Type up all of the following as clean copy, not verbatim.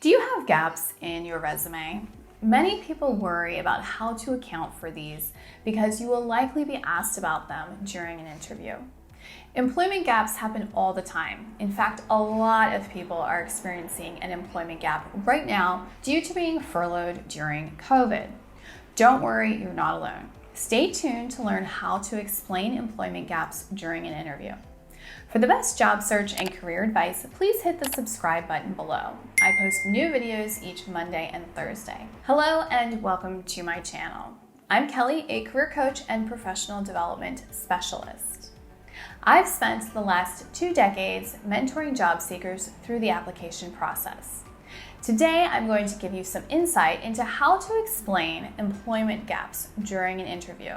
Do you have gaps in your resume? Many people worry about how to account for these because you will likely be asked about them during an interview. Employment gaps happen all the time. In fact, a lot of people are experiencing an employment gap right now due to being furloughed during COVID. Don't worry, you're not alone. Stay tuned to learn how to explain employment gaps during an interview. For the best job search and career advice, please hit the subscribe button below. I post new videos each Monday and Thursday. Hello and welcome to my channel. I'm Kelly, a career coach and professional development specialist. I've spent the last 2 decades mentoring job seekers through the application process. Today, I'm going to give you some insight into how to explain employment gaps during an interview.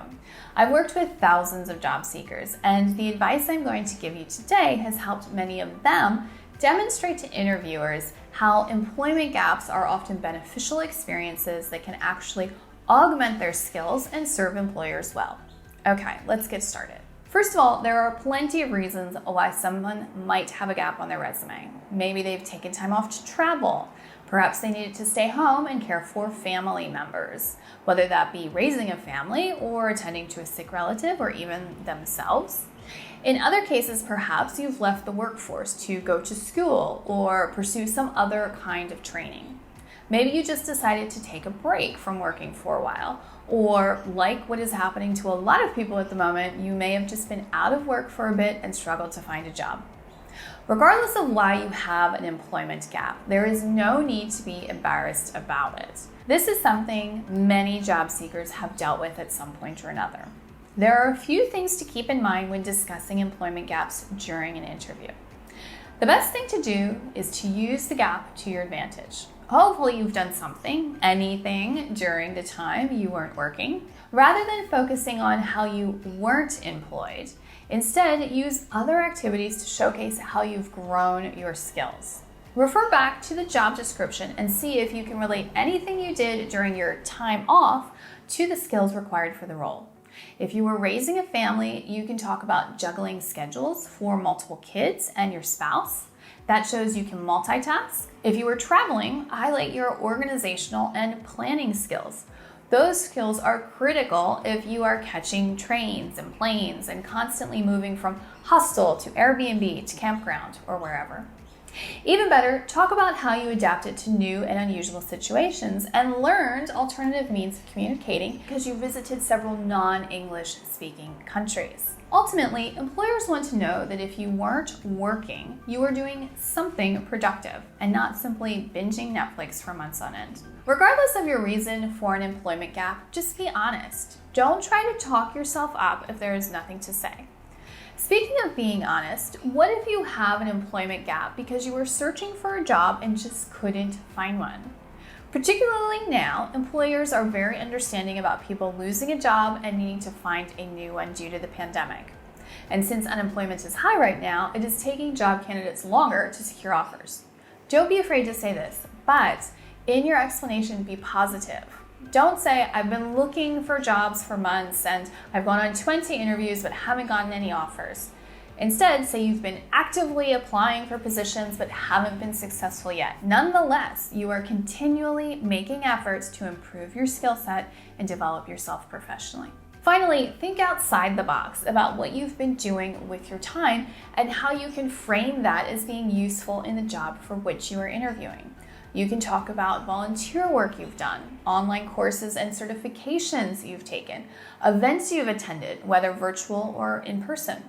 I've worked with thousands of job seekers, and the advice I'm going to give you today has helped many of them demonstrate to interviewers how employment gaps are often beneficial experiences that can actually augment their skills and serve employers well. Okay, let's get started. First of all, there are plenty of reasons why someone might have a gap on their resume. Maybe they've taken time off to travel. Perhaps they needed to stay home and care for family members, whether that be raising a family or attending to a sick relative or even themselves. In other cases, perhaps you've left the workforce to go to school or pursue some other kind of training. Maybe you just decided to take a break from working for a while, or like what is happening to a lot of people at the moment, you may have just been out of work for a bit and struggled to find a job. Regardless of why you have an employment gap, there is no need to be embarrassed about it. This is something many job seekers have dealt with at some point or another. There are a few things to keep in mind when discussing employment gaps during an interview. The best thing to do is to use the gap to your advantage. Hopefully you've done something, anything, during the time you weren't working. Rather than focusing on how you weren't employed, instead use other activities to showcase how you've grown your skills. Refer back to the job description and see if you can relate anything you did during your time off to the skills required for the role. If you were raising a family, you can talk about juggling schedules for multiple kids and your spouse. That shows you can multitask. If you were traveling, highlight your organizational and planning skills. Those skills are critical if you are catching trains and planes and constantly moving from hostel to Airbnb to campground or wherever. Even better, talk about how you adapted to new and unusual situations and learned alternative means of communicating because you visited several non-English speaking countries. Ultimately, employers want to know that if you weren't working, you were doing something productive and not simply binging Netflix for months on end. Regardless of your reason for an employment gap, just be honest. Don't try to talk yourself up if there is nothing to say. Speaking of being honest, what if you have an employment gap because you were searching for a job and just couldn't find one? Particularly now, employers are very understanding about people losing a job and needing to find a new one due to the pandemic. And since unemployment is high right now, it is taking job candidates longer to secure offers. Don't be afraid to say this, but in your explanation, be positive. Don't say, I've been looking for jobs for months and I've gone on 20 interviews but haven't gotten any offers. Instead, say you've been actively applying for positions but haven't been successful yet. Nonetheless, you are continually making efforts to improve your skill set and develop yourself professionally. Finally, think outside the box about what you've been doing with your time and how you can frame that as being useful in the job for which you are interviewing. You can talk about volunteer work you've done, online courses and certifications you've taken, events you've attended, whether virtual or in person.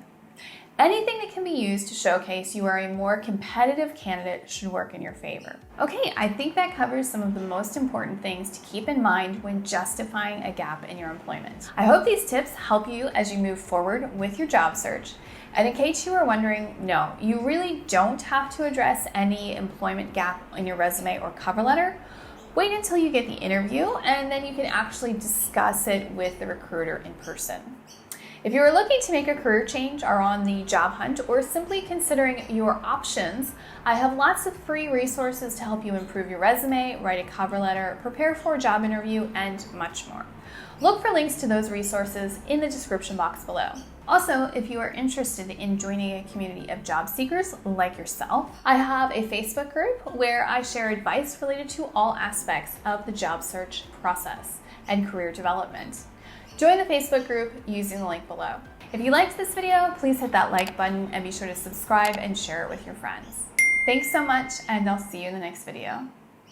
Anything that can be used to showcase you are a more competitive candidate should work in your favor. Okay, I think that covers some of the most important things to keep in mind when justifying a gap in your employment. I hope these tips help you as you move forward with your job search. And in case you were wondering, no, you really don't have to address any employment gap in your resume or cover letter. Wait until you get the interview and then you can actually discuss it with the recruiter in person. If you are looking to make a career change, are on the job hunt, or simply considering your options, I have lots of free resources to help you improve your resume, write a cover letter, prepare for a job interview, and much more. Look for links to those resources in the description box below. Also, if you are interested in joining a community of job seekers like yourself, I have a Facebook group where I share advice related to all aspects of the job search process and career development. Join the Facebook group using the link below. If you liked this video, please hit that like button and be sure to subscribe and share it with your friends. Thanks so much, and I'll see you in the next video.